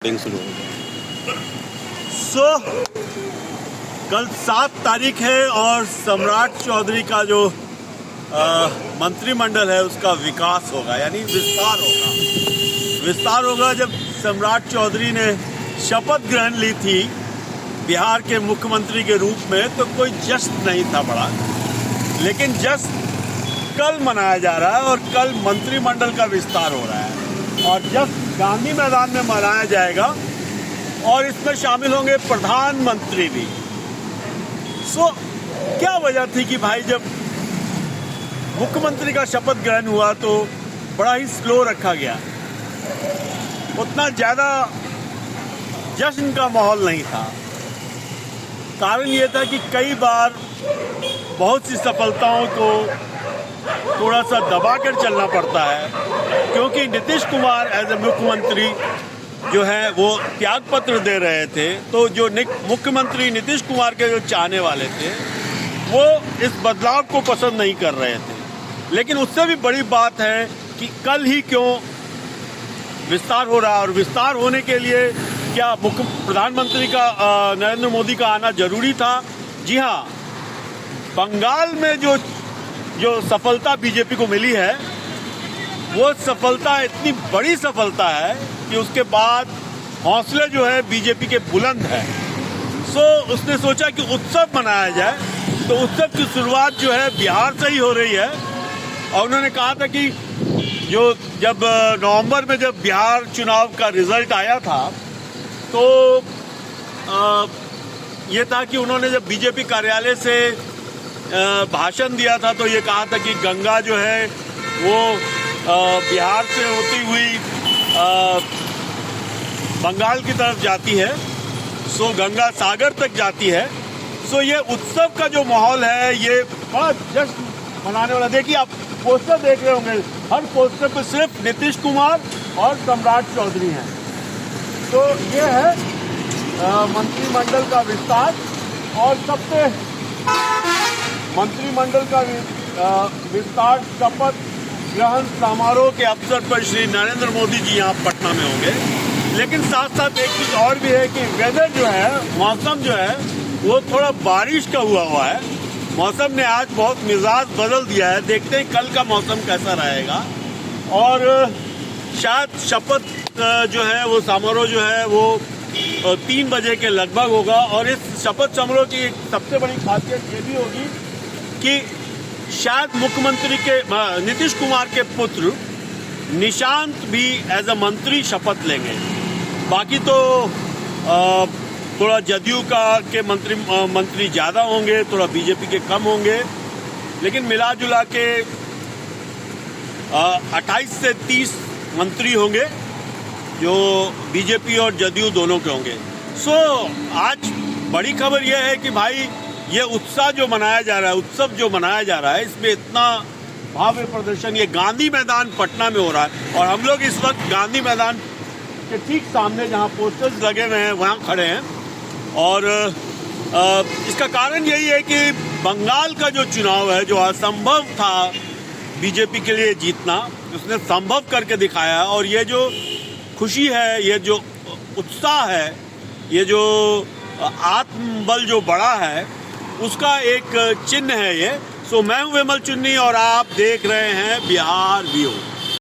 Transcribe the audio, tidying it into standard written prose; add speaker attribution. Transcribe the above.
Speaker 1: शुरू हो कल 7 तारीख है और सम्राट चौधरी का जो मंत्रिमंडल है उसका विकास होगा, यानी विस्तार होगा। जब सम्राट चौधरी ने शपथ ग्रहण ली थी बिहार के मुख्यमंत्री के रूप में तो कोई जश्न नहीं था बड़ा, लेकिन जश्न कल मनाया जा रहा है और कल मंत्रिमंडल का विस्तार हो रहा है और जश्न गांधी मैदान में मनाया जाएगा और इसमें शामिल होंगे प्रधानमंत्री भी। क्या वजह थी कि भाई जब मुख्यमंत्री का शपथ ग्रहण हुआ तो बड़ा ही स्लो रखा गया, उतना ज्यादा जश्न का माहौल नहीं था। कारण ये था कि कई बार बहुत सी सफलताओं को थोड़ा सा दबा कर चलना पड़ता है, क्योंकि नीतीश कुमार एज ए मुख्यमंत्री जो है वो त्याग पत्र दे रहे थे, तो जो मुख्यमंत्री नीतीश कुमार के जो चाहने वाले थे वो इस बदलाव को पसंद नहीं कर रहे थे। लेकिन उससे भी बड़ी बात है कि कल ही क्यों विस्तार हो रहा है और विस्तार होने के लिए क्या प्रधानमंत्री का नरेंद्र मोदी का आना जरूरी था। जी हाँ, बंगाल में जो सफलता बीजेपी को मिली है वो सफलता इतनी बड़ी सफलता है कि उसके बाद हौसले जो है बीजेपी के बुलंद है। उसने सोचा कि उत्सव मनाया जाए, तो उत्सव की शुरुआत जो है बिहार से ही हो रही है। और उन्होंने कहा था कि जब नवंबर में जब बिहार चुनाव का रिजल्ट आया था तो ये था कि उन्होंने जब बीजेपी कार्यालय से भाषण दिया था तो ये कहा था कि गंगा जो है वो बिहार से होती हुई बंगाल की तरफ जाती है, गंगा सागर तक जाती है। ये उत्सव का जो माहौल है ये बड़ा जश्न मनाने वाला। देखिए, आप पोस्टर देख रहे होंगे, हर पोस्टर पे सिर्फ नीतीश कुमार और सम्राट चौधरी हैं। तो ये है मंत्रिमंडल का विस्तार और सबसे मंत्रिमंडल का विस्तार शपथ ग्रहण समारोह के अवसर पर श्री नरेंद्र मोदी जी यहाँ पटना में होंगे। लेकिन साथ साथ एक चीज और भी है कि वेदर जो है, मौसम जो है वो थोड़ा बारिश का हुआ है। मौसम ने आज बहुत मिजाज बदल दिया है, देखते हैं कल का मौसम कैसा रहेगा। और शायद शपथ जो है वो समारोह जो है वो 3 बजे के लगभग होगा। और इस शपथ समारोह की सबसे बड़ी खासियत ये भी होगी कि शायद मुख्यमंत्री के नीतीश कुमार के पुत्र निशांत भी एज अ मंत्री शपथ लेंगे। बाकी तो थोड़ा जदयू के मंत्री ज्यादा होंगे, थोड़ा बीजेपी के कम होंगे, लेकिन मिला जुला के 28 से 30 मंत्री होंगे जो बीजेपी और जदयू दोनों के होंगे। आज बड़ी खबर यह है कि भाई ये उत्साह जो मनाया जा रहा है, उत्सव जो मनाया जा रहा है, इसमें इतना भव्य प्रदर्शन ये गांधी मैदान पटना में हो रहा है। और हम लोग इस वक्त गांधी मैदान के ठीक सामने जहां पोस्टर्स लगे हुए हैं वहां खड़े हैं। और इसका कारण यही है कि बंगाल का जो चुनाव है, जो असंभव था बीजेपी के लिए जीतना, उसने संभव करके दिखाया। और ये जो खुशी है, ये जो उत्साह है, ये जो आत्मबल जो बढ़ा है, उसका एक चिन्ह है ये। मैं हूं विमल चुन्नी और आप देख रहे हैं बिहार व्यू।